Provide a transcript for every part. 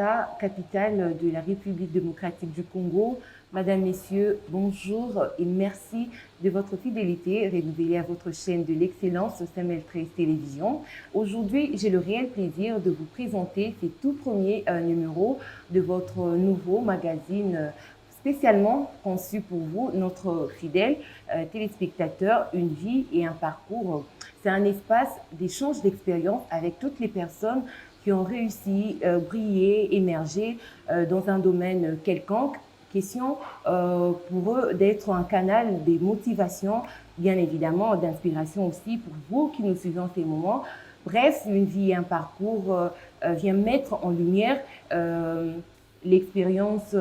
Kinshasa, capitale de la République démocratique du Congo. Madame, Messieurs, bonjour et merci de votre fidélité renouvelée à votre chaîne de l'excellence Samuel 13 Télévision. Aujourd'hui, j'ai le réel plaisir de vous présenter ces tout premiers numéros de votre nouveau magazine spécialement conçu pour vous, notre fidèle téléspectateur, une vie et un parcours. C'est un espace d'échange d'expériences avec toutes les personnes qui ont réussi, briller, émerger dans un domaine quelconque. Question pour eux d'être un canal des motivations, bien évidemment d'inspiration aussi pour vous qui nous suivez en ces moments. Bref, une vie et un parcours vient mettre en lumière l'expérience,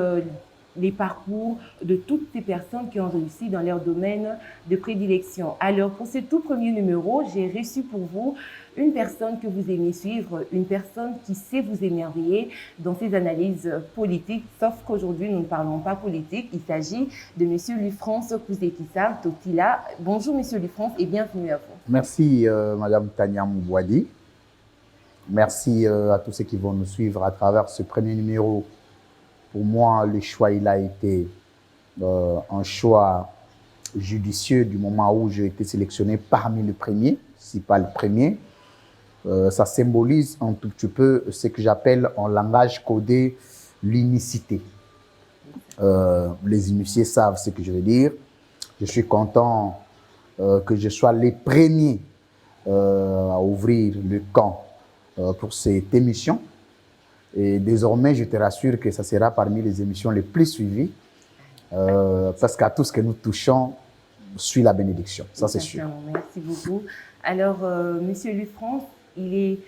les parcours de toutes ces personnes qui ont réussi dans leur domaine de prédilection. Alors, pour ce tout premier numéro, j'ai reçu pour vous une personne que vous aimez suivre, une personne qui sait vous émerveiller dans ses analyses politiques, sauf qu'aujourd'hui, nous ne parlons pas politique. Il s'agit de M. Louis-France Kouzekissa Totila. Bonjour, M. Louis-France, et bienvenue à vous. Merci, Mme Tania Moubouadi. Merci à tous ceux qui vont nous suivre à travers ce premier numéro. Pour moi, le choix, il a été un choix judicieux du moment où j'ai été sélectionné parmi les premiers, si pas le premier. Ça symbolise un tout petit peu ce que j'appelle en langage codé l'unicité. Les initiés savent ce que je veux dire. Je suis content que je sois les premiers à ouvrir le camp pour cette émission. Et désormais, je te rassure que ça sera parmi les émissions les plus suivies parce qu'à tout ce que nous touchons, suit la bénédiction. Ça, c'est sûr. Merci beaucoup. Alors, Monsieur Louis-France, il est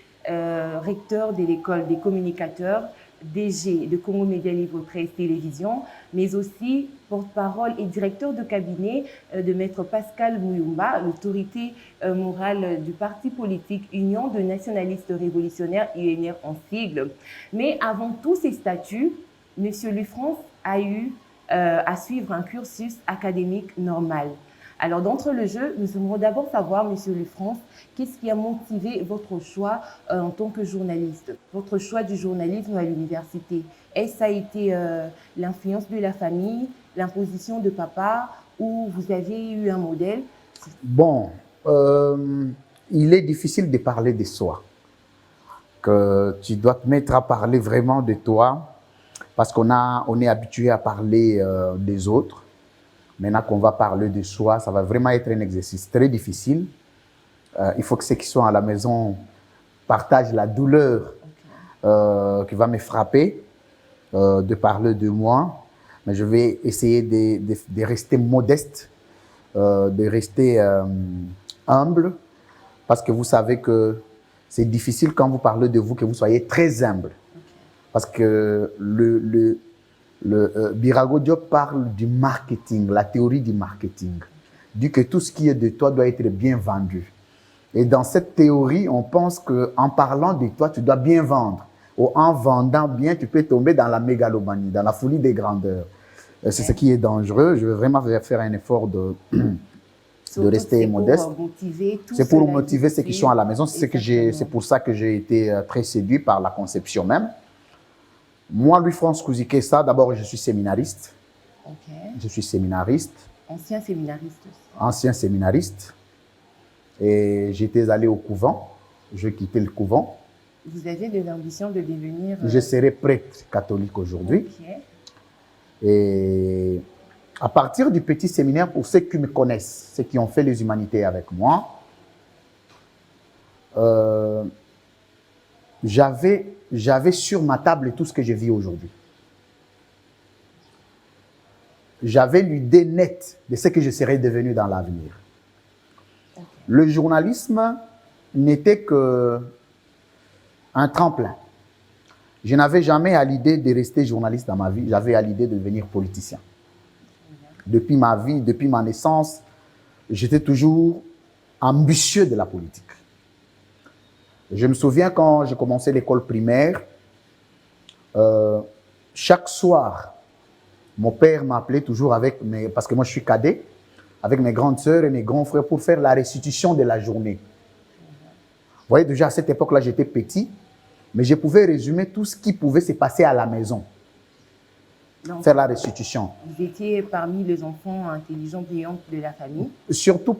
recteur de l'école des communicateurs, DG de Congo Média Livre 13 Télévision, mais aussi porte-parole et directeur de cabinet de Maître Pascal Mouyumba, l'autorité morale du parti politique Union de nationalistes révolutionnaires, UNR en sigle. Mais avant tous ces statuts, M. Louis-France a eu à suivre un cursus académique normal. Alors, d'entre le jeu, nous aimerions d'abord savoir, M. Louis-France, qu'est-ce qui a motivé votre choix en tant que journaliste, votre choix du journalisme à l'université? Est-ce ça a été l'influence de la famille, l'imposition de papa, ou vous avez eu un modèle? Bon, il est difficile de parler de soi. Que tu dois te mettre à parler vraiment de toi, parce on est habitué à parler des autres. Maintenant qu'on va parler de soi, ça va vraiment être un exercice très difficile. Il faut que ceux qui sont à la maison partagent la douleur qui va me frapper de parler de moi. Mais je vais essayer de rester modeste, de rester humble, parce que vous savez que c'est difficile quand vous parlez de vous que vous soyez très humble. Parce que Birago Diop parle du marketing, la théorie du marketing. Dit que tout ce qui est de toi doit être bien vendu. Et dans cette théorie, on pense qu'en parlant de toi, tu dois bien vendre. Ou en vendant bien, tu peux tomber dans la mégalomanie, dans la folie des grandeurs. C'est ce qui est dangereux. Je veux vraiment faire un effort de rester modeste. C'est pour motiver ceux qui sont à la maison. C'est pour ça que j'ai été très séduit par la conception même. Moi, Louis-France Kouzekissa, d'abord, je suis séminariste. Je suis séminariste. Ancien séminariste aussi. Ancien séminariste. Et j'étais allé au couvent. Je quittais le couvent. Vous avez de l'ambition de devenir... Je serai prêtre catholique aujourd'hui. Et à partir du petit séminaire, pour ceux qui me connaissent, ceux qui ont fait les humanités avec moi, j'avais sur ma table tout ce que je vis aujourd'hui. J'avais l'idée nette de ce que je serais devenu dans l'avenir. Le journalisme n'était qu'un tremplin. Je n'avais jamais à l'idée de rester journaliste dans ma vie, j'avais à l'idée de devenir politicien. Depuis ma vie, depuis ma naissance, j'étais toujours ambitieux de la politique. Je me souviens quand j'ai commencé l'école primaire, chaque soir, mon père m'appelait toujours parce que moi je suis cadet, avec mes grandes sœurs et mes grands frères pour faire la restitution de la journée. Vous voyez, déjà à cette époque-là, j'étais petit. Mais je pouvais résumer tout ce qui pouvait se passer à la maison. Donc, faire la restitution. Vous étiez parmi les enfants intelligents, brillants de la famille. Surtout,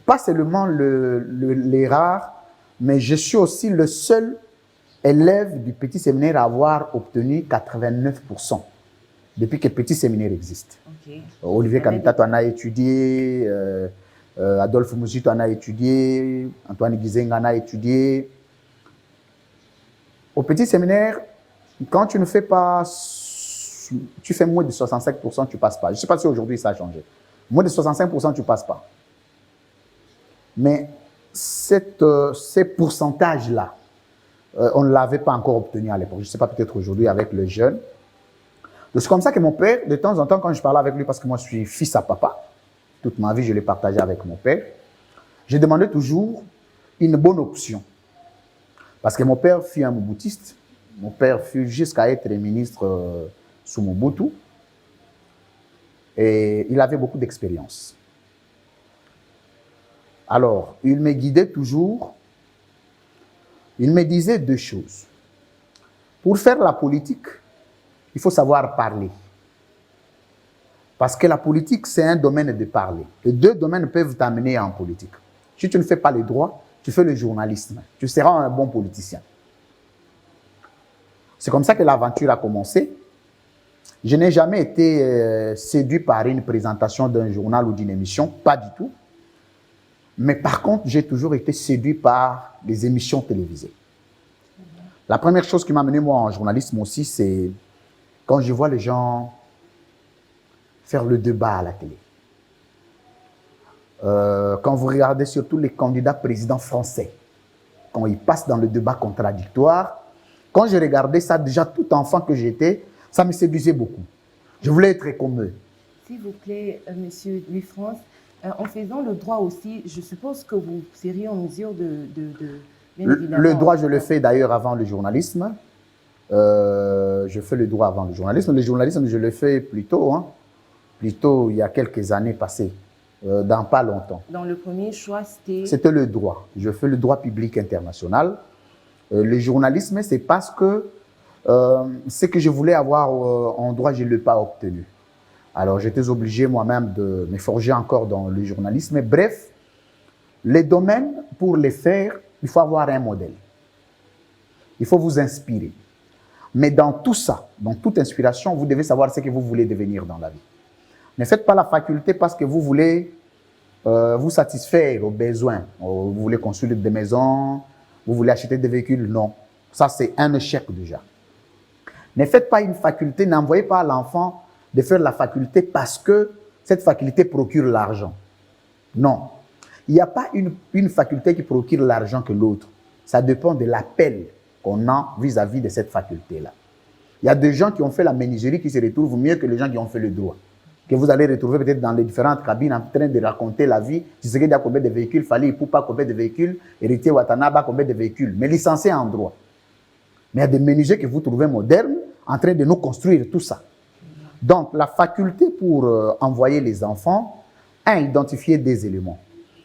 pas seulement les rares, mais je suis aussi le seul élève du petit séminaire à avoir obtenu 89% depuis que le petit séminaire existe. Okay. Olivier Kamita, tu en as étudié, Adolphe Mouzi, tu en as étudié, Antoine Gizenga en a étudié. Au petit séminaire, quand tu ne fais pas, tu fais moins de 65%, tu ne passes pas. Je ne sais pas si aujourd'hui ça a changé. Moins de 65%, tu ne passes pas. Mais ces pourcentages-là, on ne l'avait pas encore obtenu à l'époque. Je ne sais pas, peut-être aujourd'hui avec le jeune. C'est comme ça que mon père, de temps en temps, quand je parlais avec lui, parce que moi je suis fils à papa, toute ma vie je l'ai partagé avec mon père, je demandais toujours une bonne option. Parce que mon père fut un moboutiste, mon père fut jusqu'à être ministre sous Mobutu, et il avait beaucoup d'expérience. Alors, il me guidait toujours, il me disait deux choses. Pour faire la politique, il faut savoir parler. Parce que la politique, c'est un domaine de parler. Les deux domaines peuvent t'amener en politique. Si tu ne fais pas le droit, tu fais le journalisme. Tu seras un bon politicien. C'est comme ça que l'aventure a commencé. Je n'ai jamais été séduit par une présentation d'un journal ou d'une émission, pas du tout. Mais par contre, j'ai toujours été séduit par les émissions télévisées. La première chose qui m'a amené moi en journalisme aussi, c'est quand je vois les gens faire le débat à la télé. Quand vous regardez surtout les candidats présidents français, quand ils passent dans le débat contradictoire, quand je regardais ça, déjà tout enfant que j'étais, ça me séduisait beaucoup. Je voulais être comme eux. S'il vous plaît, monsieur Louis-France, en faisant le droit aussi, je suppose que vous seriez en mesure de le droit, je le fais d'ailleurs avant le journalisme. Je fais le droit avant le journalisme. Le journalisme, je le fais plutôt il y a quelques années passées, dans pas longtemps. Dans le premier choix, c'était... C'était le droit. Je fais le droit public international. Le journalisme, c'est parce que ce que je voulais avoir en droit, je ne l'ai pas obtenu. Alors, j'étais obligé moi-même de me forger encore dans le journalisme. Mais bref, les domaines, pour les faire, il faut avoir un modèle. Il faut vous inspirer. Mais dans tout ça, dans toute inspiration, vous devez savoir ce que vous voulez devenir dans la vie. Ne faites pas la faculté parce que vous voulez vous satisfaire aux besoins. Vous voulez construire des maisons, vous voulez acheter des véhicules. Non, ça c'est un échec déjà. Ne faites pas une faculté, n'envoyez pas à l'enfant de faire la faculté parce que cette faculté procure l'argent. Non, il n'y a pas une faculté qui procure l'argent que l'autre. Ça dépend de l'appel qu'on a vis-à-vis de cette faculté-là. Il y a des gens qui ont fait la menuiserie qui se retrouvent mieux que les gens qui ont fait le droit. Que vous allez retrouver peut-être dans les différentes cabines en train de raconter la vie. Tu sais qu'il y a combien de véhicules, Fali Ipupa combien de véhicules, Héritier Watanabe combien de véhicules, mais licenciés en droit. Mais il y a des menuisiers que vous trouvez modernes en train de nous construire tout ça. Donc, la faculté pour envoyer les enfants à identifier des éléments.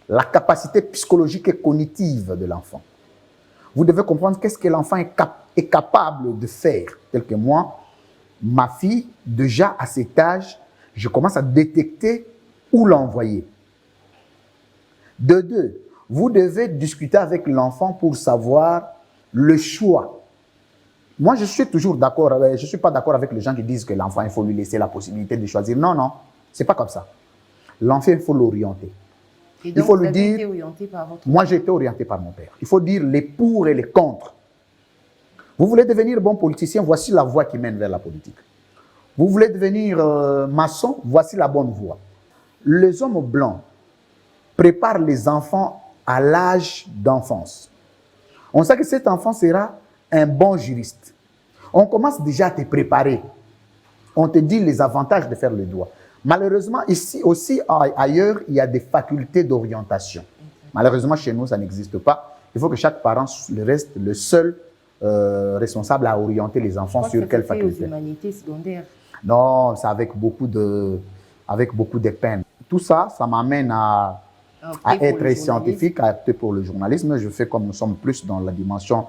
La capacité psychologique et cognitive de l'enfant. Vous devez comprendre qu'est-ce que l'enfant est capable de faire. Tel que moi, ma fille, déjà à cet âge, je commence à détecter où l'envoyer. De deux, vous devez discuter avec l'enfant pour savoir le choix. Moi, je suis toujours d'accord, je ne suis pas d'accord avec les gens qui disent que l'enfant, il faut lui laisser la possibilité de choisir. Non, non, ce n'est pas comme ça. L'enfant, il faut l'orienter. Et donc, il faut vous lui avez dire, été orienté par votre... Moi, j'ai été orienté par mon père. Il faut dire les pour et les contre. Vous voulez devenir bon politicien, voici la voie qui mène vers la politique. Vous voulez devenir maçon, voici la bonne voie. Les hommes blancs préparent les enfants à l'âge d'enfance. On sait que cet enfant sera un bon juriste. On commence déjà à te préparer. On te dit les avantages de faire le droit. Malheureusement, ici aussi, ailleurs, il y a des facultés d'orientation. Malheureusement, chez nous, ça n'existe pas. Il faut que chaque parent reste le seul responsable à orienter les enfants sur quelle faculté. Aux humanités secondaires. Non, c'est avec beaucoup de peine. Tout ça, ça m'amène à être scientifique, à opter pour le journalisme. Je fais comme nous sommes plus dans la dimension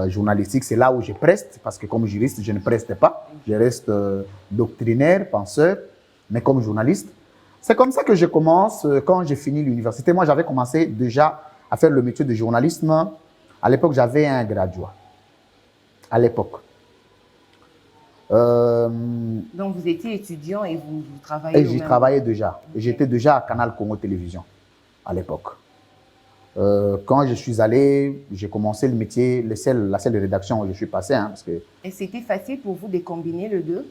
journalistique. C'est là où je preste, parce que comme juriste, je ne preste pas. Je reste doctrinaire, penseur, mais comme journaliste. C'est comme ça que je commence quand j'ai fini l'université. Moi, j'avais commencé déjà à faire le métier de journalisme. À l'époque, j'avais un graduat. À l'époque. Donc, vous étiez étudiant et vous travaillez. Et j'y travaillais déjà. Et j'étais déjà à Canal Congo Télévision à l'époque. Quand je suis allé, j'ai commencé le métier, la seule rédaction où je suis passé. Hein, parce que... Et c'était facile pour vous de combiner les deux?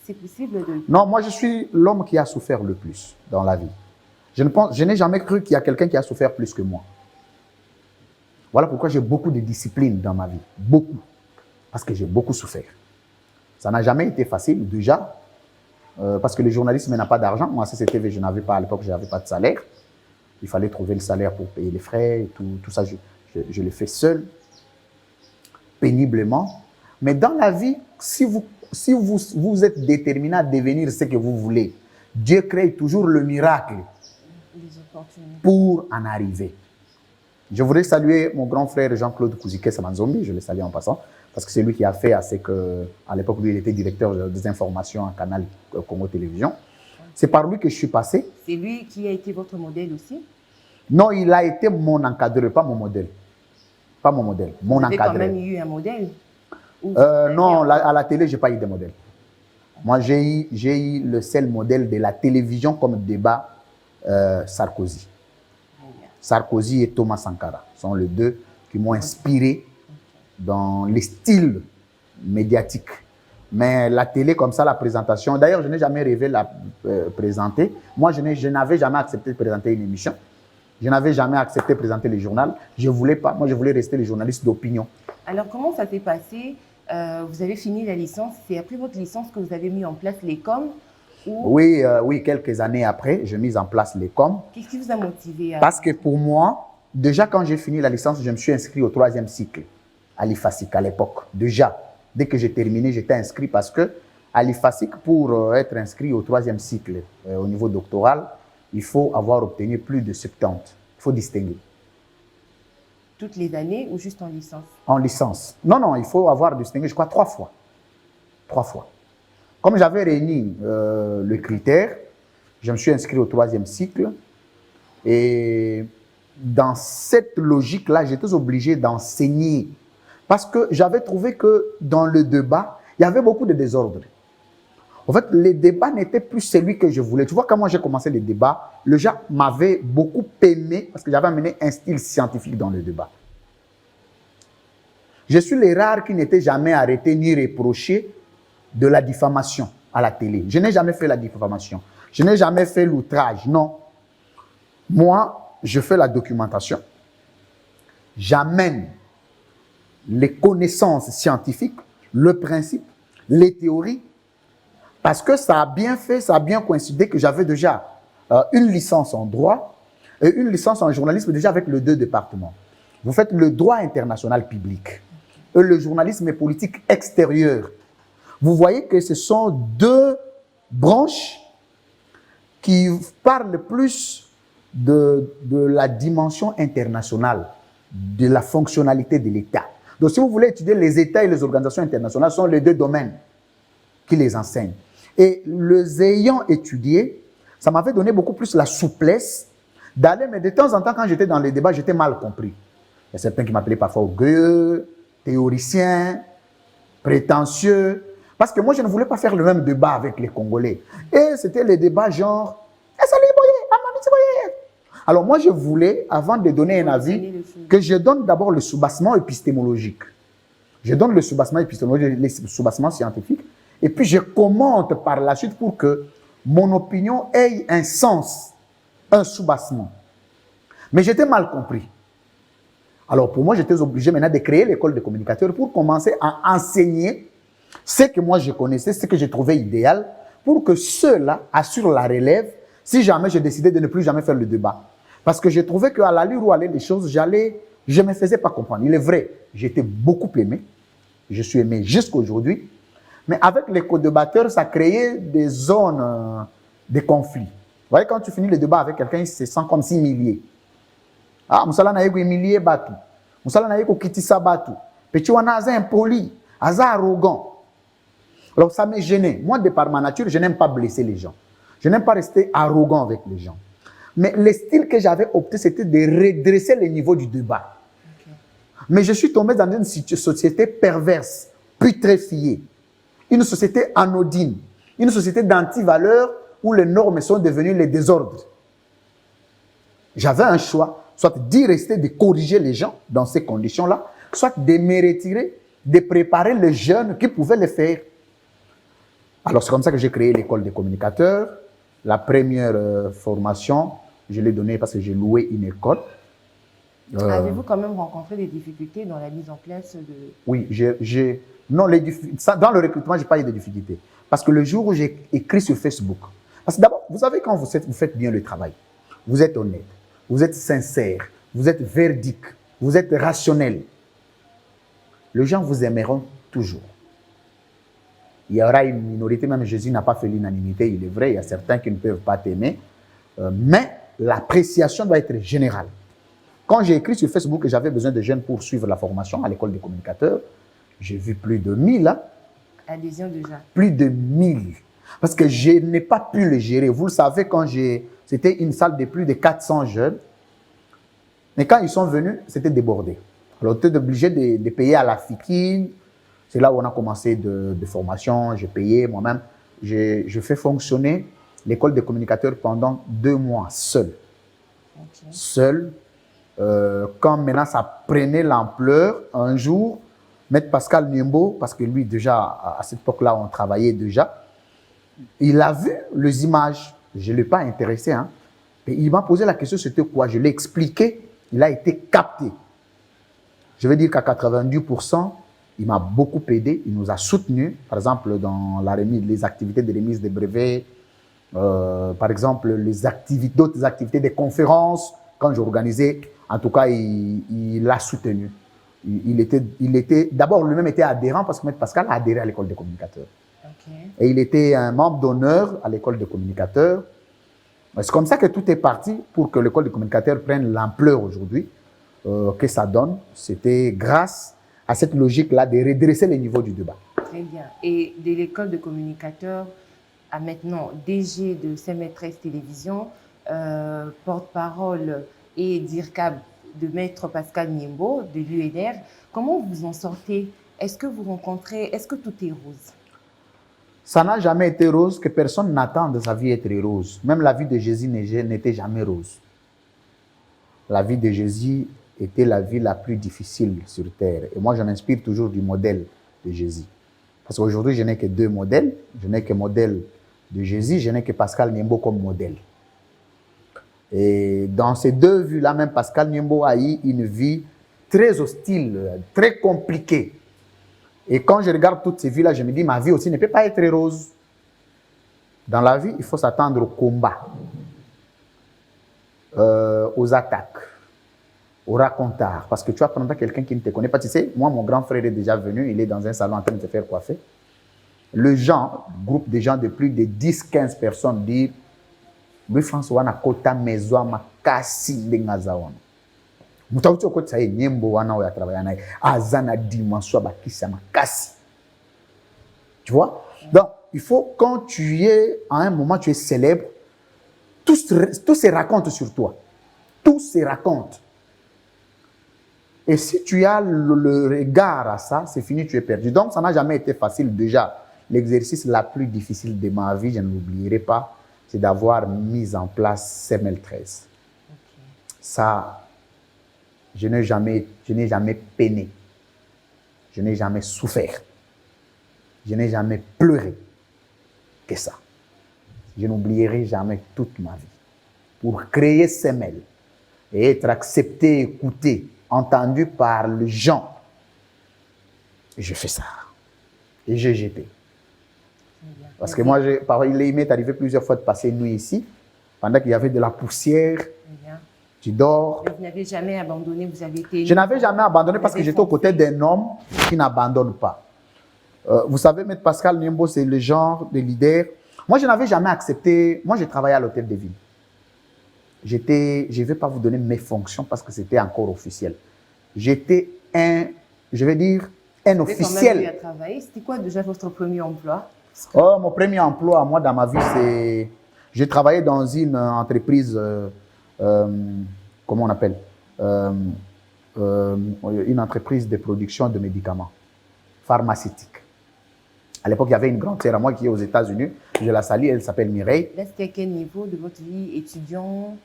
C'est possible de... Non, moi je suis l'homme qui a souffert le plus dans la vie. Je n'ai jamais cru qu'il y a quelqu'un qui a souffert plus que moi. Voilà pourquoi j'ai beaucoup de discipline dans ma vie. Beaucoup. Parce que j'ai beaucoup souffert. Ça n'a jamais été facile, déjà. Parce que le journalisme n'a pas d'argent. Moi, à CCTV, je n'avais pas, à l'époque, je n'avais pas de salaire. Il fallait trouver le salaire pour payer les frais. Et tout ça, je l'ai fait seul, péniblement. Mais dans la vie, si vous êtes déterminé à devenir ce que vous voulez, Dieu crée toujours le miracle pour en arriver. Je voudrais saluer mon grand frère Jean-Claude Kouzike Samanzombi, je le salue en passant, parce que c'est lui qui a fait assez que, à l'époque, lui, il était directeur des informations à Canal Congo Télévision. C'est par lui que je suis passé. C'est lui qui a été votre modèle aussi? Non, il a été mon encadreur, pas mon modèle. Pas mon modèle, mon encadreur. Vous avez quand même eu un modèle? Non, à la télé, je n'ai pas eu de modèle. Moi, j'ai eu le seul modèle de la télévision comme débat, Sarkozy. Sarkozy et Thomas Sankara sont les deux qui m'ont inspiré dans les styles médiatiques. Mais la télé, comme ça, la présentation, d'ailleurs, je n'ai jamais rêvé la présenter. Moi, je n'avais jamais accepté de présenter une émission. Je n'avais jamais accepté de présenter le journal. Je ne voulais pas. Moi, je voulais rester le journaliste d'opinion. Alors, comment ça s'est passé? Vous avez fini la licence. C'est après votre licence que vous avez mis en place l'ECOM ou... Oui, quelques années après, j'ai mis en place l'ECOM. Qu'est-ce qui vous a motivé à... Parce que pour moi, déjà quand j'ai fini la licence, je me suis inscrit au 3e cycle à l'IFASIC à l'époque. Déjà, dès que j'ai terminé, j'étais inscrit parce que à l'IFASIC, pour être inscrit au 3e cycle au niveau doctoral, il faut avoir obtenu plus de 70. Il faut distinguer. Toutes les années ou juste en licence? En licence. Non, il faut avoir distingué, je crois, 3 fois. 3 fois. Comme j'avais réuni le critère, je me suis inscrit au 3e cycle. Et dans cette logique-là, j'étais obligé d'enseigner. Parce que j'avais trouvé que dans le débat, il y avait beaucoup de désordre. En fait, les débats n'étaient plus celui que je voulais. Tu vois, quand moi j'ai commencé les débats, le gens m'avait beaucoup aimé parce que j'avais amené un style scientifique dans le débat. Je suis les rares qui n'étaient jamais arrêtés ni reprochés de la diffamation à la télé. Je n'ai jamais fait la diffamation. Je n'ai jamais fait l'outrage, non. Moi, je fais la documentation. J'amène les connaissances scientifiques, le principe, les théories, parce que ça a bien fait, ça a bien coïncidé que j'avais déjà une licence en droit et une licence en journalisme déjà avec les 2 départements. Vous faites le droit international public et le journalisme politique extérieur. Vous voyez que ce sont 2 branches qui parlent plus de la dimension internationale, de la fonctionnalité de l'État. Donc, si vous voulez étudier les États et les organisations internationales, ce sont les 2 domaines qui les enseignent. Et les ayant étudiés, ça m'avait donné beaucoup plus la souplesse d'aller, mais de temps en temps, quand j'étais dans les débats, j'étais mal compris. Il y a certains qui m'appelaient parfois orgueilleux, théoricien, prétentieux, parce que moi, je ne voulais pas faire le même débat avec les Congolais. Et c'était les débats genre, alors moi, je voulais, avant de donner un avis, que je donne d'abord le soubassement épistémologique. Je donne le soubassement épistémologique, le soubassement scientifique, et puis je commente par la suite pour que mon opinion ait un sens, un soubassement. Mais j'étais mal compris. Alors pour moi, j'étais obligé maintenant de créer l'école des communicateurs pour commencer à enseigner ce que moi je connaissais, ce que je trouvais idéal, pour que ceux-là assurent la relève si jamais je décidais de ne plus jamais faire le débat. Parce que j'ai trouvé qu'à l'allure où allaient les choses, je ne me faisais pas comprendre. Il est vrai, j'étais beaucoup aimé, je suis aimé jusqu'aujourd'hui, mais avec les co-débatteurs, ça créait des zones de conflit. Vous voyez, quand tu finis le débat avec quelqu'un, il se sent comme s'il humilié. Ah, Moussala na yeko humilié Batu. Moussala na yeko kitisa Batu. Petit wana aza impoli, aza arrogant. Alors ça m'est gêné. Moi, de par ma nature, je n'aime pas blesser les gens. Je n'aime pas rester arrogant avec les gens. Mais le style que j'avais opté, c'était de redresser le niveau du débat. Okay. Mais je suis tombé dans une société perverse, putréfiée. Une société anodine. Une société d'anti-valeurs où les normes sont devenues les désordres. J'avais un choix, soit d'y rester, de corriger les gens dans ces conditions-là, soit de me retirer, de préparer les jeunes qui pouvaient le faire. Alors, c'est comme ça que j'ai créé l'école des communicateurs. La première formation, je l'ai donnée parce que j'ai loué une école. Avez-vous quand même rencontré des difficultés dans la mise en place de... Oui, non, dans le recrutement, je n'ai pas eu de difficultés. Parce que le jour où j'ai écrit sur Facebook, parce que d'abord, vous savez, quand vous faites bien le travail, vous êtes honnête, vous êtes sincère, vous êtes véridique, vous êtes rationnel, les gens vous aimeront toujours. Il y aura une minorité, même Jésus n'a pas fait l'unanimité, il est vrai, il y a certains qui ne peuvent pas t'aimer, mais l'appréciation doit être générale. Quand j'ai écrit sur Facebook que j'avais besoin de jeunes pour suivre la formation à l'école des communicateurs, j'ai vu plus de 1000. Hein? Adhésion déjà. Plus de 1000. Parce que je n'ai pas pu le gérer. Vous le savez, c'était une salle de plus de 400 jeunes. Mais quand ils sont venus, c'était débordé. Alors, on était obligé de payer à la FIKIN. C'est là où on a commencé de formation. J'ai payé moi-même. Je fais fonctionner l'école des communicateurs pendant 2 mois, seul. Okay. Seul. Quand maintenant ça prenait l'ampleur, un jour, Maître Pascal Niembo, parce que lui déjà, à cette époque-là, on travaillait déjà, il a vu les images. Je ne l'ai pas intéressé. Hein. Et il m'a posé la question, c'était quoi? Je l'ai expliqué. Il a été capté. Je veux dire qu'à 90%, il m'a beaucoup aidé. Il nous a soutenus. Par exemple, dans les activités de remise des brevets. Par exemple, d'autres activités de conférences. Quand j'organisais, en tout cas, il a soutenu. Il était d'abord lui-même était adhérent parce que Maître Pascal a adhéré à l'école des communicateurs. Okay. Et il était un membre d'honneur à l'école des communicateurs. C'est comme ça que tout est parti pour que l'école des communicateurs prenne l'ampleur aujourd'hui que ça donne. C'était grâce à cette logique-là de redresser le niveau du débat. Très bien. Et de l'école de communicateurs à maintenant DG de Saint-Maîtresse Télévision, porte-parole et DIRCAB de Maître Pascal Niembo de l'UNR, comment vous en sortez? Est-ce que vous rencontrez, est-ce que tout est rose? Ça n'a jamais été rose, que personne n'attend de sa vie être rose. Même la vie de Jésus n'était jamais rose. La vie de Jésus était la vie la plus difficile sur terre. Et moi, je m'inspire toujours du modèle de Jésus. Parce qu'aujourd'hui, je n'ai que 2 modèles. Je n'ai que modèle de Jésus, je n'ai que Pascal Niembo comme modèle. Et dans ces 2 vues-là, même Pascal Niembo a eu une vie très hostile, très compliquée. Et quand je regarde toutes ces vies-là, je me dis, ma vie aussi ne peut pas être rose. Dans la vie, il faut s'attendre au combat, aux attaques, aux racontards. Parce que tu vas prendre quelqu'un qui ne te connaît pas. Tu sais, moi, mon grand frère est déjà venu, il est dans un salon en train de se faire coiffer. Le groupe de gens de plus de 10-15 personnes disent, Louis François na kota mezo makasi dengazawana. Mutauti okoti saye Niembo wana oya travailler naye azana dimension bakisa makasi. Tu vois? Donc, il faut quand tu es à un moment tu es célèbre, tout se raconte sur toi. Tout se raconte. Et si tu as le regard à ça, c'est fini, tu es perdu. Donc, ça n'a jamais été facile déjà. L'exercice la plus difficile de ma vie, je ne l'oublierai pas, c'est d'avoir mis en place CML13. Okay. Ça, je n'ai jamais peiné. Je n'ai jamais souffert. Je n'ai jamais pleuré que ça. Je n'oublierai jamais toute ma vie. Pour créer CML et être accepté, écouté, entendu par les gens, je fais ça. Et j'ai jeté. Parce que moi, il m'est arrivé plusieurs fois de passer une nuit ici, pendant qu'il y avait de la poussière, tu dors. Vous n'avez jamais abandonné, vous avez été... Je n'avais jamais abandonné parce que j'étais aux côtés d'un homme qui n'abandonne pas. Vous savez, Maître Pascal Niembo, c'est le genre de leader. Moi, je n'avais jamais accepté... Moi, j'ai travaillé à l'hôtel de ville. Je ne vais pas vous donner mes fonctions parce que c'était encore officiel. J'étais un je vais dire, un Vous avez quand même eu officiel. à travailler. C'était quoi déjà votre premier emploi? Oh, mon premier emploi, moi, dans ma vie, c'est... J'ai travaillé dans une entreprise, comment on appelle une entreprise de production de médicaments pharmaceutiques. À l'époque, il y avait une grande sœur à moi qui est aux États-Unis. Je la salue, elle s'appelle Mireille. Là, c'était à quel niveau de votre vie étudiant?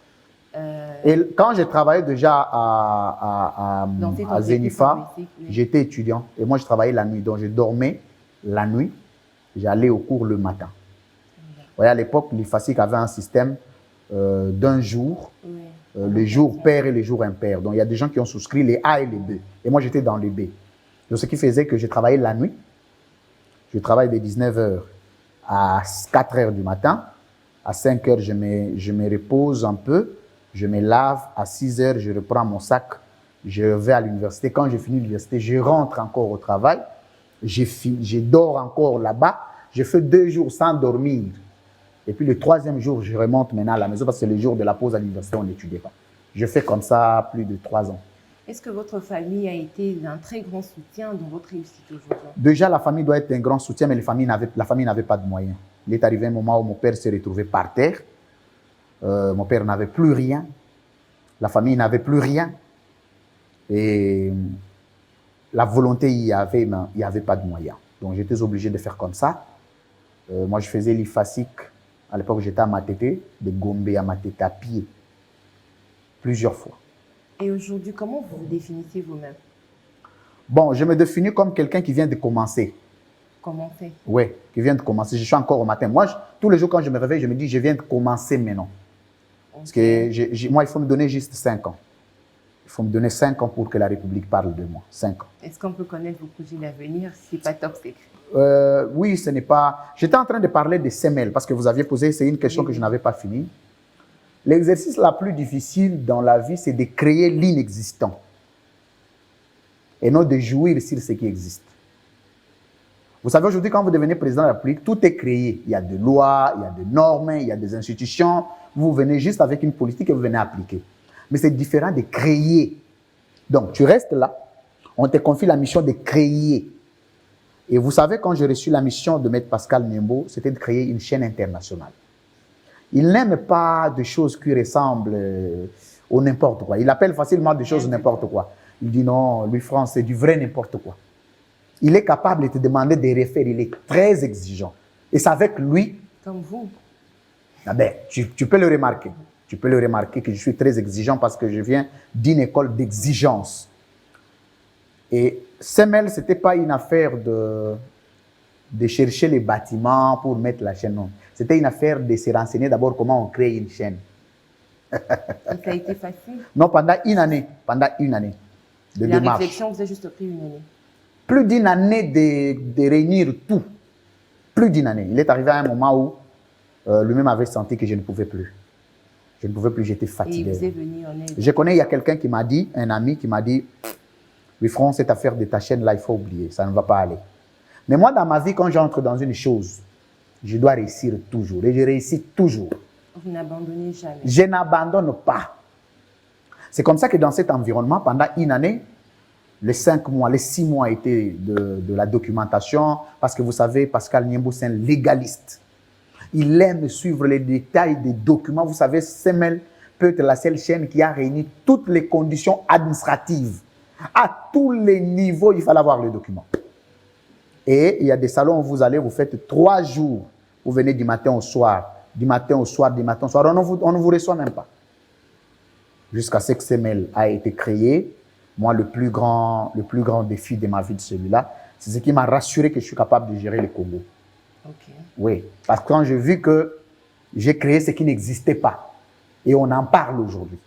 Et quand j'ai travaillé déjà Dans cette à entreprise Zenifa, pharmaceutique, oui. j'étais étudiant et moi je travaillais la nuit. Donc je dormais la nuit, j'allais au cours le matin. Vous voyez, à l'époque, l'IFASIC avait un système d'un jour, Oui. le jour pair et le jour impair. Donc il y a des gens qui ont souscrit les A et les B. Et moi j'étais dans les B. Donc ce qui faisait que je travaillais la nuit. Je travaille de 19h à 4h du matin. À 5h, je me repose un peu. Je me lave. À 6h, je reprends mon sac. Je vais à l'université. Quand je finis l'université, je rentre encore au travail. Je dors encore là-bas. Je fais 2 jours sans dormir. Et puis le 3e jour, je remonte maintenant à la maison parce que c'est le jour de la pause à l'université, on n'étudiait pas. Je fais comme ça plus de 3 ans. Est-ce que votre famille a été d'un très grand soutien dans votre réussite aujourd'hui? Déjà, la famille doit être un grand soutien, mais la famille n'avait pas de moyens. Il est arrivé un moment où mon père s'est retrouvé par terre. Mon père n'avait plus rien. La famille n'avait plus rien. Et la volonté, il n'y avait pas de moyens. Donc, j'étais obligé de faire comme ça. Moi, je faisais l'IFASIC. À l'époque, j'étais à Matete, de Gombe à Matete à pied. Plusieurs fois. Et aujourd'hui, comment vous vous définissez vous-même? Bon, je me définis comme quelqu'un qui vient de commencer. Comment fait? Oui, qui vient de commencer. Je suis encore au matin. Moi, tous les jours, quand je me réveille, je me dis, je viens de commencer maintenant. Parce que moi, il faut me donner juste 5 ans. Il faut me donner 5 ans pour que la République parle de moi. 5 ans. Est-ce qu'on peut connaître vos projets d'avenir? Si c'est pas top secret. Oui, ce n'est pas... J'étais en train de parler de SEMEL parce que vous aviez posé, c'est une question que je n'avais pas finie. L'exercice le plus difficile dans la vie, c'est de créer l'inexistant et non de jouir sur ce qui existe. Vous savez, aujourd'hui, quand vous devenez président de la République, tout est créé. Il y a des lois, il y a des normes, il y a des institutions. Vous venez juste avec une politique et vous venez appliquer. Mais c'est différent de créer. Donc, tu restes là. On te confie la mission de créer. Et vous savez, quand j'ai reçu la mission de Maître Pascal Niembo, c'était de créer une chaîne internationale. Il n'aime pas des choses qui ressemblent au n'importe quoi. Il appelle facilement des choses n'importe quoi. Il dit non, Louis France, c'est du vrai n'importe quoi. Il est capable de te demander des refaire. Il est très exigeant. Et c'est avec lui... Comme vous. Ah ben, tu peux le remarquer. Tu peux le remarquer que je suis très exigeant parce que je viens d'une école d'exigence. Et SEMEL, ce n'était pas une affaire de chercher les bâtiments pour mettre la chaîne. Non. C'était une affaire de se renseigner d'abord comment on crée une chaîne. Et ça a été facile? Non, pendant une année. Pendant une année de La démarche. réflexion vous a juste pris une année. Plus d'une année de réunir tout. Plus d'une année. Il est arrivé à un moment où lui-même avait senti que je ne pouvais plus. Je ne pouvais plus, j'étais fatigué. Et il vous est venu en aide. Je connais, il y a quelqu'un qui m'a dit, un ami qui m'a dit, oui, Front, cette affaire de ta chaîne là, il faut oublier, ça ne va pas aller. Mais moi, dans ma vie, quand j'entre dans une chose, je dois réussir toujours. Et je réussis toujours. Vous n'abandonnez jamais. Je n'abandonne pas. C'est comme ça que dans cet environnement, pendant une année, les 5 mois, les 6 mois étaient de la documentation, parce que vous savez, Pascal Niembo, c'est un légaliste. Il aime suivre les détails des documents. Vous savez, SEMEL peut être la seule chaîne qui a réuni toutes les conditions administratives. À tous les niveaux, il fallait avoir le document. Et il y a des salons où vous allez, vous faites 3 jours. Vous venez du matin au soir, du matin au soir, du matin au soir. On ne vous reçoit même pas. Jusqu'à ce que SEMEL a été créé. Moi, le plus grand défi de ma vie de celui-là, c'est ce qui m'a rassuré que je suis capable de gérer le Congo. Ok. Oui, parce que quand j'ai vu que j'ai créé ce qui n'existait pas, et on en parle aujourd'hui.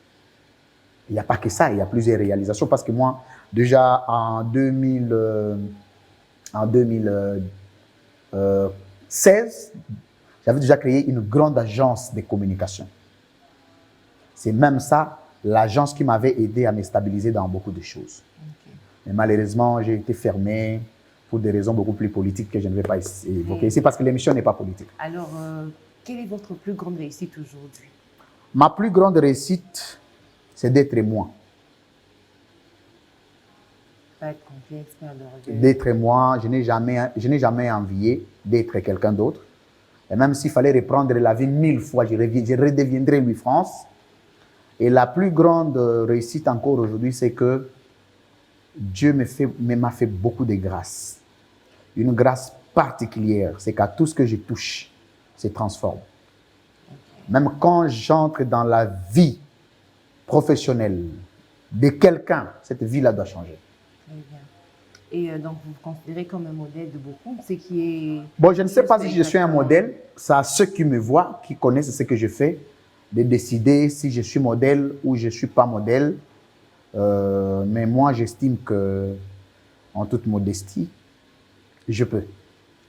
Il n'y a pas que ça, il y a plusieurs réalisations, parce que moi, déjà en 2016, j'avais déjà créé une grande agence de communication. C'est même ça, l'agence qui m'avait aidé à me stabiliser dans beaucoup de choses. Okay. Mais malheureusement, j'ai été fermé pour des raisons beaucoup plus politiques que je ne vais pas évoquer ici, parce que l'émission n'est pas politique. Alors, quelle est votre plus grande réussite aujourd'hui? Ma plus grande réussite, c'est d'être moi. Pas de complexe, pas d'orgueil. D'être moi, je n'ai jamais envié d'être quelqu'un d'autre. Et même s'il fallait reprendre la vie 1000 fois, je redeviendrai Louis France. Et la plus grande réussite encore aujourd'hui, c'est que Dieu m'a fait beaucoup de grâces. Une grâce particulière, c'est qu'à tout ce que je touche, se transforme. Même quand j'entre dans la vie professionnelle de quelqu'un, cette vie-là doit changer. Très bien. Et donc, vous vous considérez comme un modèle de beaucoup, ce qui est... Bon, je ne sais pas si je suis un modèle. C'est à ceux qui me voient, qui connaissent ce que je fais, de décider si je suis modèle ou je ne suis pas modèle. Mais moi, j'estime que, en toute modestie, je peux.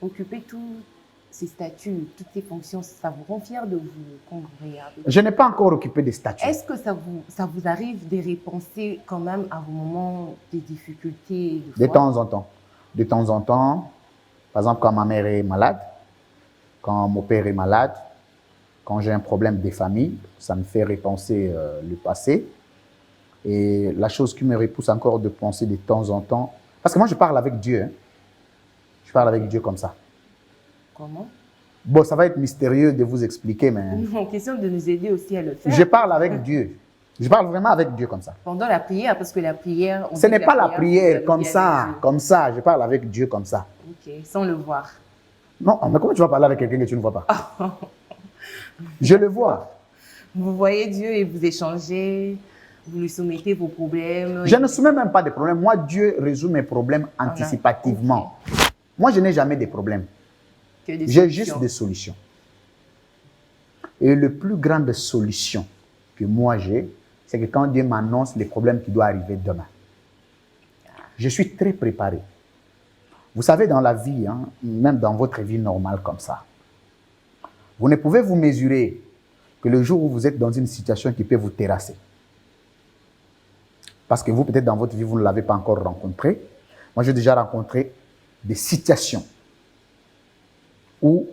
Occuper tous ces statuts, toutes ces fonctions, ça vous rend fier de vous congréer? Je n'ai pas encore occupé des statuts. Est-ce que ça vous arrive de repenser quand même à vos moments de difficultés? De temps en temps. De temps en temps, par exemple, quand ma mère est malade, quand mon père est malade, quand j'ai un problème de famille, ça me fait repenser le passé. Et la chose qui me repousse encore de penser de temps en temps, parce que moi je parle avec Dieu, hein. Je parle avec Dieu comme ça. Comment? Bon, ça va être mystérieux de vous expliquer, mais... En question de nous aider aussi à le faire. Je parle avec Dieu. Je parle vraiment avec Dieu comme ça. Pendant la prière, parce que la prière... Ce n'est pas la prière comme ça. Je parle avec Dieu comme ça. Ok, sans le voir. Non, mais comment tu vas parler avec quelqu'un que tu ne vois pas? Je le vois. Vous voyez Dieu et vous échangez, vous lui soumettez vos problèmes. Je ne soumets même pas de problèmes. Moi, Dieu résout mes problèmes anticipativement. Okay. Moi, je n'ai jamais de problèmes. J'ai juste des solutions. Et le plus grande solution que moi j'ai, c'est que quand Dieu m'annonce les problèmes qui doivent arriver demain, je suis très préparé. Vous savez, dans la vie, hein, même dans votre vie normale comme ça, vous ne pouvez vous mesurer que le jour où vous êtes dans une situation qui peut vous terrasser. Parce que vous, peut-être dans votre vie, vous ne l'avez pas encore rencontré. Moi, j'ai déjà rencontré des situations où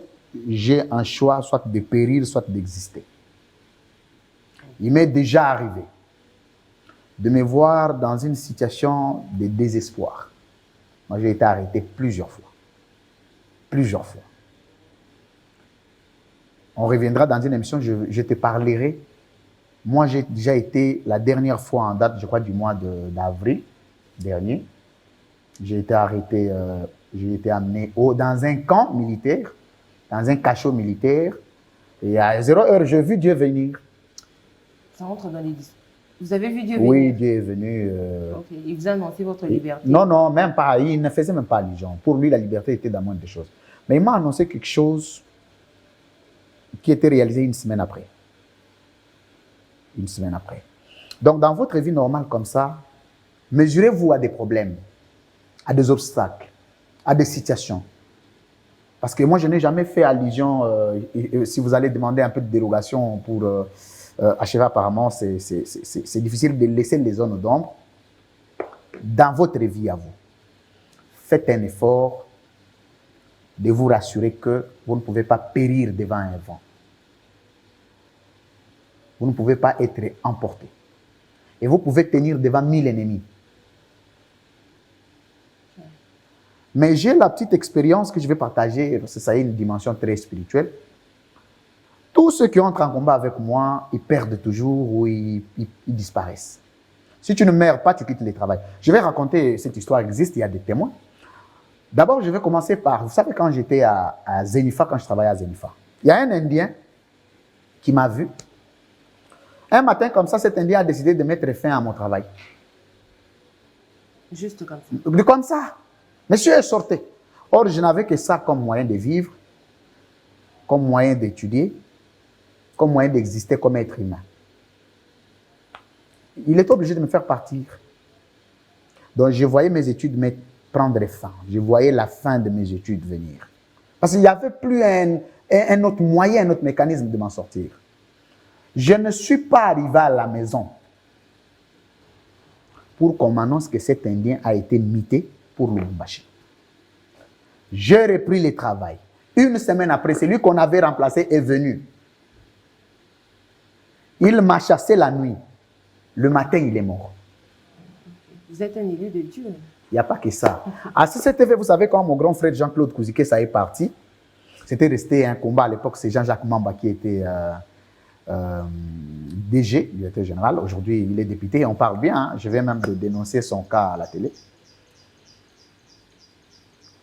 j'ai un choix, soit de périr, soit d'exister. Il m'est déjà arrivé de me voir dans une situation de désespoir. Moi, j'ai été arrêté plusieurs fois. Plusieurs fois. On reviendra dans une émission, je te parlerai. Moi, j'ai déjà été, la dernière fois en date, je crois, du mois d'avril dernier, j'ai été arrêté, j'ai été amené dans un camp militaire, dans un cachot militaire, et à 0 heure, j'ai vu Dieu venir. Ça rentre dans les discours. Vous avez vu Dieu venir? Oui, Dieu est venu. Ok, il vous a annoncé votre liberté? Non, non, même pas. Il ne faisait même pas allusion. Pour lui, la liberté était dans moins de choses. Mais il m'a annoncé quelque chose qui était réalisé une semaine après. Une semaine après. Donc, dans votre vie normale comme ça, mesurez-vous à des problèmes, à des obstacles, à des situations. Parce que moi, je n'ai jamais fait allusion, si vous allez demander un peu de dérogation pour achever apparemment, c'est difficile de laisser les zones d'ombre. Dans votre vie à vous, faites un effort de vous rassurer que vous ne pouvez pas périr devant un vent. Vous ne pouvez pas être emporté. Et vous pouvez tenir devant 1000 ennemis. Mais j'ai la petite expérience que je vais partager, parce que ça a une dimension très spirituelle. Tous ceux qui entrent en combat avec moi, ils perdent toujours ou ils disparaissent. Si tu ne meurs pas, tu quittes le travail. Je vais raconter, cette histoire existe, il y a des témoins. D'abord, je vais commencer par, vous savez, quand j'étais à Zenifa, quand je travaillais à Zenifa, il y a un Indien qui m'a vu. Un matin, comme ça, cet Indien a décidé de mettre fin à mon travail. Juste comme ça? Comme ça. Monsieur est sorti. Or, je n'avais que ça comme moyen de vivre, comme moyen d'étudier, comme moyen d'exister comme être humain. Il est obligé de me faire partir. Donc, je voyais mes études prendre fin. Je voyais la fin de mes études venir. Parce qu'il n'y avait plus un autre moyen, un autre mécanisme de m'en sortir. Je ne suis pas arrivé à la maison pour qu'on m'annonce que cet Indien a été mité pour Lubumbashi. J'ai repris le travail. Une semaine après, celui qu'on avait remplacé est venu. Il m'a chassé la nuit. Le matin, il est mort. Vous êtes un élu de Dieu. Il n'y a pas que ça. À CCTV, vous savez, quand mon grand frère Jean-Claude Kouzike, ça est parti, c'était resté un combat. À l'époque, c'est Jean-Jacques Mamba qui était DG, directeur général. Aujourd'hui, il est député. On parle bien. Hein. Je vais même dénoncer son cas à la télé.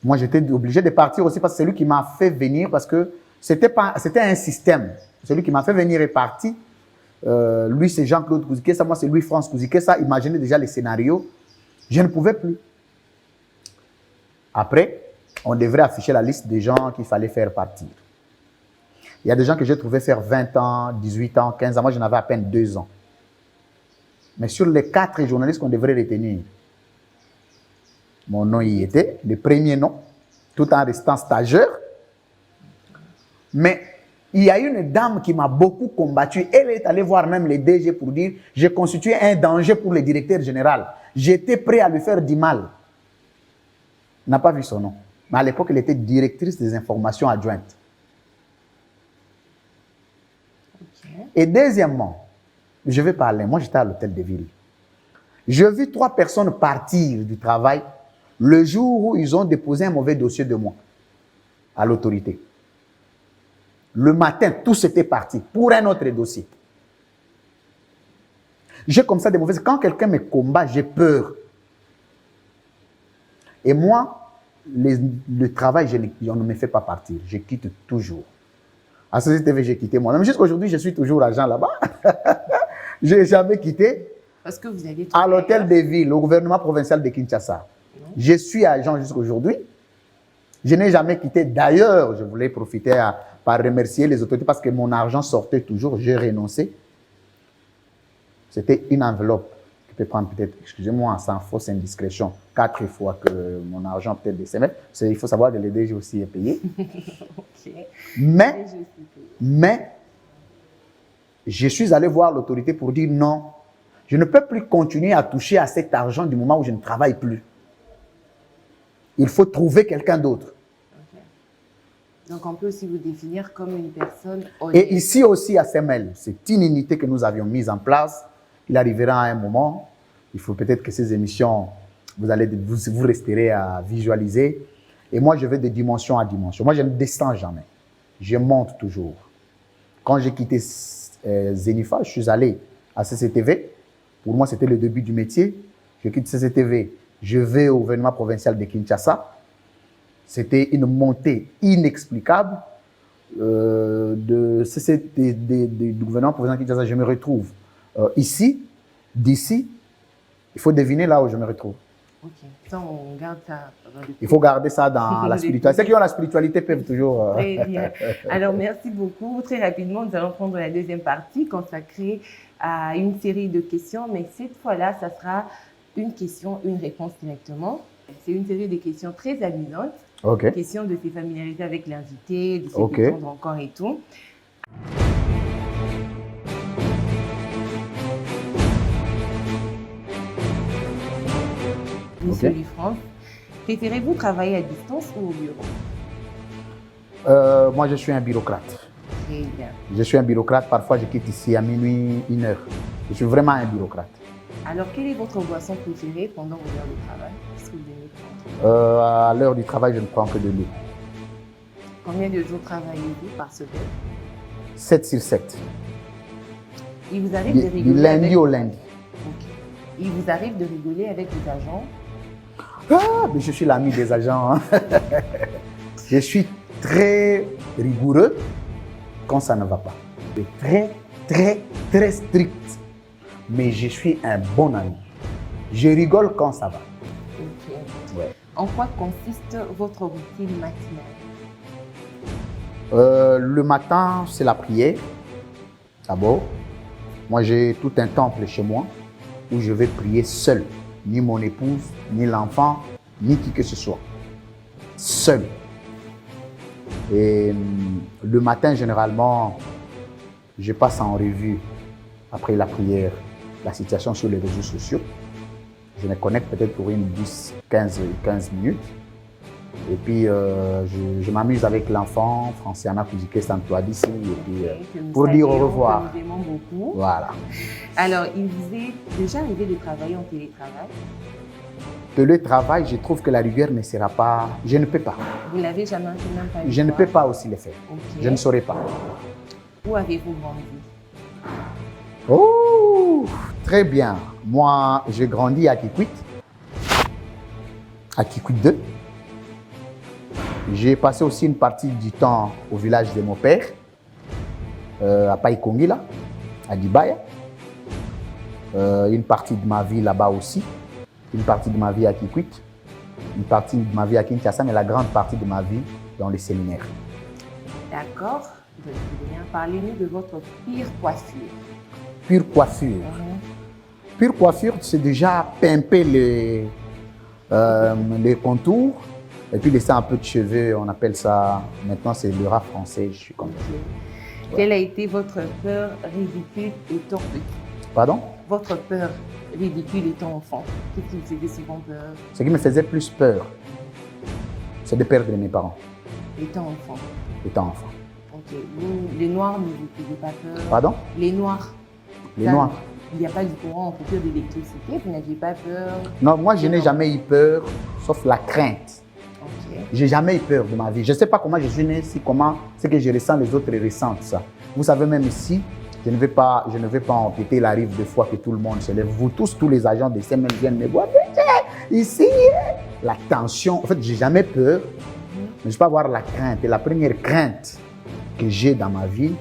Moi, j'étais obligé de partir aussi parce que c'est lui qui m'a fait venir, parce que c'était un système. Celui qui m'a fait venir est parti. Lui, c'est Jean-Claude Kouzike, ça, moi, c'est Louis-France Kouzike. Ça, imaginez déjà les scénarios. Je ne pouvais plus. Après, on devrait afficher la liste des gens qu'il fallait faire partir. Il y a des gens que j'ai trouvé faire 20 ans, 18 ans, 15 ans. Moi, j'en avais à peine 2 ans. Mais sur les 4 journalistes qu'on devrait retenir, mon nom y était, le premier nom, tout en restant stagiaire. Mais il y a une dame qui m'a beaucoup combattu. Elle est allée voir même les DG pour dire « J'ai constitué un danger pour le directeur général. J'étais prêt à lui faire du mal. » N'a pas vu son nom. Mais à l'époque, elle était directrice des informations adjointes. Okay. Et deuxièmement, je vais parler. Moi, j'étais à l'hôtel de ville. J'ai vu 3 personnes partir du travail le jour où ils ont déposé un mauvais dossier de moi à l'autorité. Le matin, tous étaient partis pour un autre dossier. J'ai comme ça des mauvaises... Quand quelqu'un me combat, j'ai peur. Et moi, le travail, je ne me fais pas partir. Je quitte toujours. À CCTV, j'ai quitté moi-même. Jusqu'à aujourd'hui, je suis toujours agent là-bas. Je n'ai jamais quitté. Parce que vous avez... À l'hôtel des villes, au gouvernement provincial de Kinshasa. Je suis agent jusqu'à aujourd'hui. Je n'ai jamais quitté. D'ailleurs, je voulais profiter par remercier les autorités parce que mon argent sortait toujours. J'ai renoncé. C'était une enveloppe qui peut prendre peut-être, excusez-moi, sans fausse indiscrétion, 4 fois que mon argent peut-être des semaines. Il faut savoir que le DG aussi est payé. Okay. Mais, je suis allé voir l'autorité pour dire non, je ne peux plus continuer à toucher à cet argent du moment où je ne travaille plus. Il faut trouver quelqu'un d'autre. Okay. Donc, on peut aussi vous définir comme une personne honnête. Et ici aussi à SEMEL, c'est une unité que nous avions mise en place. Il arrivera un moment, il faut peut-être que ces émissions, vous resterez à visualiser. Et moi, je vais de dimension à dimension. Moi, je ne descends jamais. Je monte toujours. Quand j'ai quitté Zenifa, je suis allé à CCTV. Pour moi, c'était le début du métier. Je quitte CCTV. Je vais au gouvernement provincial de Kinshasa. C'était une montée inexplicable du gouvernement provincial de Kinshasa. Je me retrouve ici, d'ici. Il faut deviner là où je me retrouve. Ok, ça on garde ça. Il faut garder ça dans la spiritualité. Ceux qui ont la spiritualité peuvent toujours... Très bien. Alors, merci beaucoup. Très rapidement, nous allons prendre la deuxième partie consacrée à une série de questions. Mais cette fois-là, ça sera une question, une réponse directement. C'est une série de questions très amusantes. Okay. Questions de se familiariser avec l'invité, de se comprendre encore et tout. Monsieur Louis-France, préférez-vous travailler à distance ou au bureau? Moi, je suis un bureaucrate. Très bien. Je suis un bureaucrate. Parfois, je quitte ici à minuit, 1h. Je suis vraiment un bureaucrate. Alors, quelle est votre boisson préférée pendant vos heures de travail? Qu'est-ce que vous aimez prendre? À l'heure du travail, je ne prends que de l'eau. Combien de jours travaillez-vous par semaine? 7 sur 7. Il vous arrive de rigoler du lundi au lundi. Ok. Il vous arrive de rigoler avec des agents? Ah, mais je suis l'ami des agents. Hein. Je suis très rigoureux quand ça ne va pas. Très strict. Mais je suis un bon ami. Je rigole quand ça va. Ok. Ouais. En quoi consiste votre routine matinale? Le matin, c'est la prière. D'abord, moi j'ai tout un temple chez moi où je vais prier seul. Ni mon épouse, ni l'enfant, ni qui que ce soit. Seul. Et le matin, généralement, je passe en revue, après la prière, la situation sur les réseaux sociaux. Je me connecte peut-être pour une 10-15 minutes. Et puis, je m'amuse avec l'enfant, Franciana Kouzike Santoa d'ici, pour dire au revoir. Nous aimons beaucoup. Voilà. Alors, il vous est déjà arrivé de travailler en télétravail? de le travail, je trouve que la rigueur ne sera pas... Je ne peux pas. Vous n'avez jamais enseigné un pas? Je ne peux pas aussi le faire. Okay. Je ne saurais pas. Où avez-vous grandi? Oh, très bien. Moi, j'ai grandi à Kikwit 2. J'ai passé aussi une partie du temps au village de mon père, à Paikongila, à Dibaya. Une partie de ma vie là-bas aussi. Une partie de ma vie à Kikwit. Une partie de ma vie à Kinshasa, mais la grande partie de ma vie dans les séminaires. D'accord. Parlez-nous de votre pire coiffure. Pure coiffure. Pure coiffure, c'est déjà pimper les contours et puis laisser un peu de cheveux. On appelle ça, maintenant c'est le rap français. Je suis comme ça. Ouais. Quelle a été votre peur ridicule étant petit? Pardon? Votre peur ridicule étant enfant. Qu'est-ce qui vous faisait souvent peur? Ce qui me faisait plus peur, c'est de perdre mes parents. Étant enfant. Étant enfant. Ok. Vous, les Noirs ne vous faisaient pas peur? Pardon? Les Noirs. Les Noirs. Il n'y a pas du courant en coupure d'électricité, vous n'aviez pas peur? Non, moi je n'ai jamais eu peur, sauf la crainte. Okay. J'ai jamais eu peur de ma vie. Je ne sais pas comment je suis né, comment ce que je ressens, les autres ressentent ça. Vous savez, même ici, je ne vais pas empiéter. Il arrive des fois que tout le monde se lève. Vous tous les agents de CML viennent me voir. Ici, la tension. En fait, j'ai jamais peur, mais je peux avoir la crainte. Et la première crainte que j'ai dans ma vie,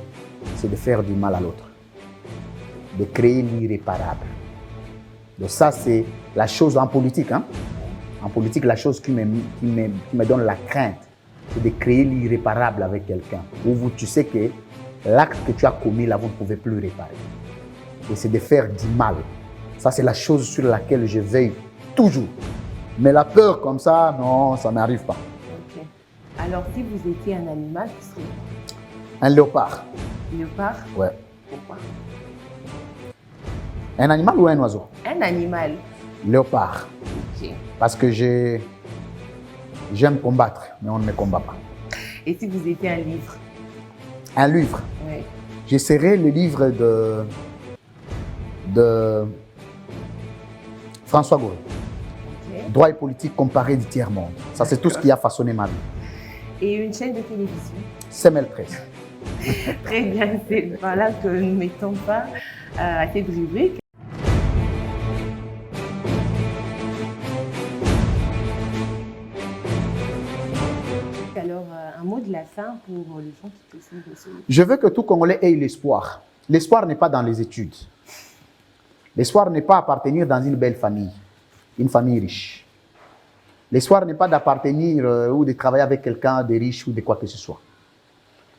c'est de faire du mal à l'autre, de créer l'irréparable. Donc ça, c'est la chose en politique. Hein? En politique, la chose qui me donne la crainte, c'est de créer l'irréparable avec quelqu'un. Où tu sais que l'acte que tu as commis, là, vous ne pouvez plus réparer. Et c'est de faire du mal. Ça, c'est la chose sur laquelle je veille toujours. Mais la peur comme ça, non, ça n'arrive pas. Ok. Alors, si vous étiez un animal, qui serait un léopard. Léopard? Ouais. Pourquoi? Un animal ou un oiseau? Un animal. Léopard. Ok. Parce que j'aime combattre, mais on ne me combat pas. Et si vous étiez un livre? Un livre? Oui. Je serais le livre de François Gorée. Okay. Droit et politique comparé du tiers-monde. Ça, c'est tout ce qui a façonné ma vie. Et une chaîne de télévision? CML 13. Très bien, c'est voilà que nous ne mettons pas à cette rubrique. Alors, un mot de la fin pour les gens qui te suivent aussi. Je veux que tout Congolais ait l'espoir. L'espoir n'est pas dans les études. L'espoir n'est pas appartenir dans une belle famille, une famille riche. L'espoir n'est pas d'appartenir ou de travailler avec quelqu'un de riche ou de quoi que ce soit.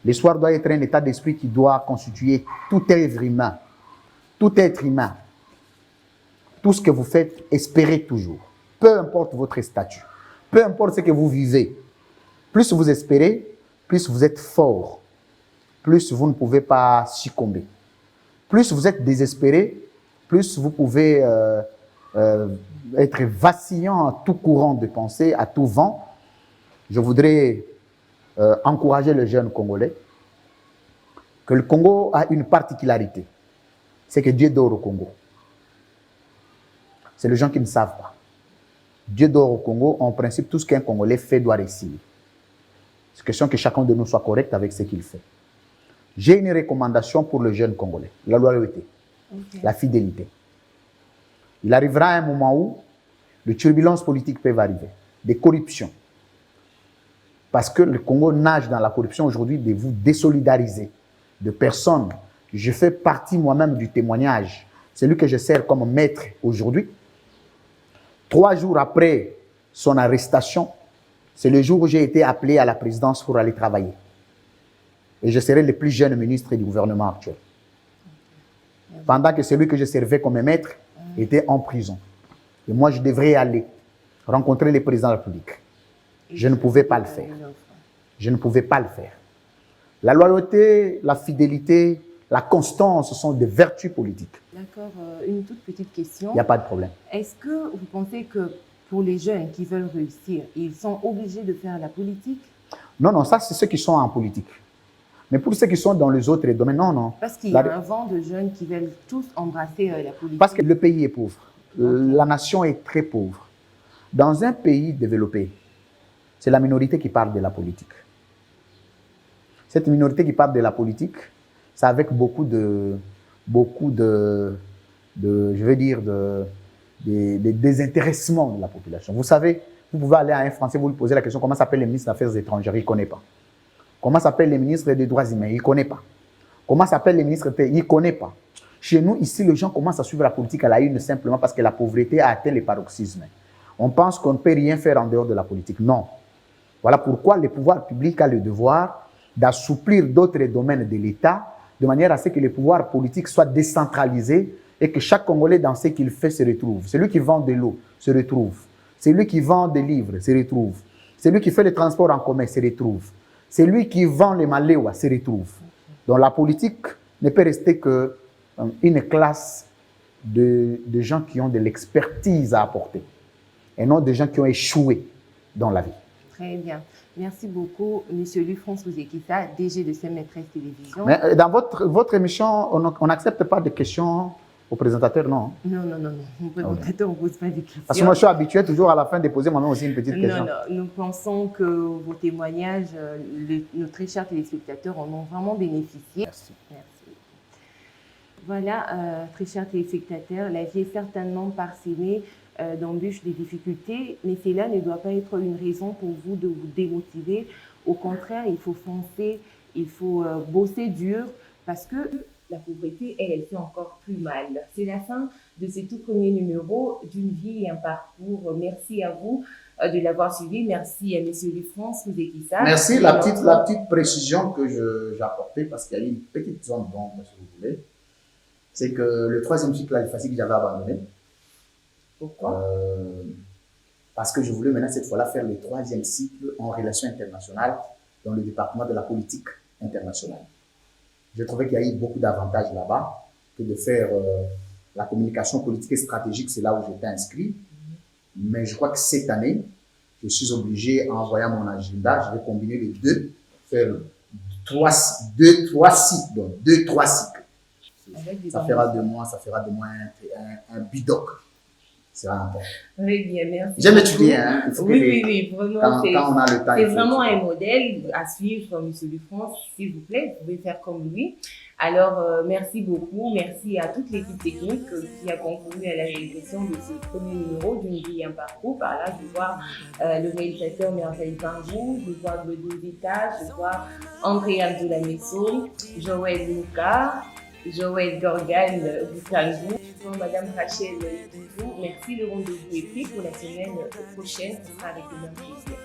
L'espoir doit être un état d'esprit qui doit constituer tout être humain. Tout être humain. Tout ce que vous faites, espérez toujours. Peu importe votre statut. Peu importe ce que vous vivez. Plus vous espérez, plus vous êtes fort. Plus vous ne pouvez pas succomber. Plus vous êtes désespéré, plus vous pouvez être vacillant à tout courant de pensée, à tout vent. Je voudrais encourager les jeunes Congolais que le Congo a une particularité. C'est que Dieu dort au Congo. C'est les gens qui ne savent pas. Dieu dort au Congo. En principe, tout ce qu'un Congolais fait doit réussir. C'est question que chacun de nous soit correct avec ce qu'il fait. J'ai une recommandation pour le jeune Congolais. La loyauté, la fidélité. Il arrivera un moment où les turbulences politiques peuvent arriver, des corruptions. Parce que le Congo nage dans la corruption aujourd'hui, de vous désolidariser de personnes. Je fais partie moi-même du témoignage. Celui que je sers comme maître aujourd'hui. 3 jours après son arrestation, c'est le jour où j'ai été appelé à la présidence pour aller travailler. Et je serai le plus jeune ministre du gouvernement actuel. Pendant que celui que je servais comme maître était en prison. Et moi, je devrais aller rencontrer le président de la République. Je ne pouvais pas le faire. Je ne pouvais pas le faire. La loyauté, la fidélité, la constance, ce sont des vertus politiques. D'accord. Une toute petite question. Il n'y a pas de problème. Est-ce que vous pensez que pour les jeunes qui veulent réussir, ils sont obligés de faire la politique? Non, non, ça c'est ceux qui sont en politique. Mais pour ceux qui sont dans les autres domaines, non, non. Parce qu'il y a un vent de jeunes qui veulent tous embrasser la politique. Parce que le pays est pauvre. La nation est très pauvre. Dans un pays développé, c'est la minorité qui parle de la politique. Cette minorité qui parle de la politique, c'est avec beaucoup de je veux dire, de désintéressement de la population. Vous savez, vous pouvez aller à un Français, vous lui posez la question, comment s'appelle le ministre des Affaires étrangères? Il ne connaît pas. Comment s'appelle le ministre des Droits humains? Il ne connaît pas. Comment s'appelle le ministre? Il ne connaît pas. Chez nous, ici, les gens commencent à suivre la politique à la une simplement parce que la pauvreté a atteint les paroxysmes. On pense qu'on ne peut rien faire en dehors de la politique. Non. Voilà pourquoi le pouvoir public a le devoir d'assouplir d'autres domaines de l'État de manière à ce que le pouvoir politique soit décentralisé et que chaque Congolais, dans ce qu'il fait, se retrouve. Celui qui vend de l'eau se retrouve. Celui qui vend des livres se retrouve. Celui qui fait le transport en commun se retrouve. Celui qui vend les maléois se retrouve. Donc la politique ne peut rester qu'une classe de gens qui ont de l'expertise à apporter et non des gens qui ont échoué dans la vie. Très bien. Merci beaucoup, M. Louis-François Zekissa, DG de CM13 Télévision. Mais dans votre émission, on n'accepte pas de questions aux présentateurs, non? Non. Au présentateur, on ne pose pas de questions. Parce que moi, je suis habitué toujours à la fin de poser moi-même aussi une petite question. Non. Nous pensons que vos témoignages, nos très chers téléspectateurs en ont vraiment bénéficié. Merci. Voilà, très chers téléspectateurs, la vie est certainement parsemée d'embûches, de difficultés, mais cela ne doit pas être une raison pour vous de vous démotiver. Au contraire, il faut foncer, il faut bosser dur parce que la pauvreté, elle fait encore plus mal. C'est la fin de ce tout premier numéro d'une vie et un parcours. Merci à vous de l'avoir suivi. Merci à M. Louis-François Zekissa. Merci. La petite précision que j'ai apportée, parce qu'il y a une petite zone d'ombre, si vous voulez, c'est que le 3e cycle aliphatique, j'avais abandonné. Pourquoi? Parce que je voulais maintenant cette fois-là faire le 3e cycle en relations internationales dans le département de la politique internationale. Je trouvais qu'il y a eu beaucoup d'avantages là-bas que de faire la communication politique et stratégique, c'est là où j'étais inscrit. Mais je crois que cette année, je suis obligé, en envoyant mon agenda, je vais combiner les deux, faire 3 cycles, donc 2-3 cycles. Ça fera de moi un bidoc. C'est important. Oui, bien, merci. J'aime étudier. Oui, vraiment. Quand on a le temps. C'est vraiment un modèle à suivre, M. Louis-François, s'il vous plaît. Vous pouvez faire comme lui. Alors, merci beaucoup. Merci à toute l'équipe technique qui a concouru à la réalisation de ce premier numéro d'une vie et un parcours. Par là, je vois le réalisateur Merveille Bangou, je vois Godin Vita, je vois André Abdoulamesso, Joël Luca, Joël Gorgan Boukangou, Madame Rachel Douzou. Merci, le rendez-vous est pris pour la semaine prochaine. Ce sera avec le même plaisir.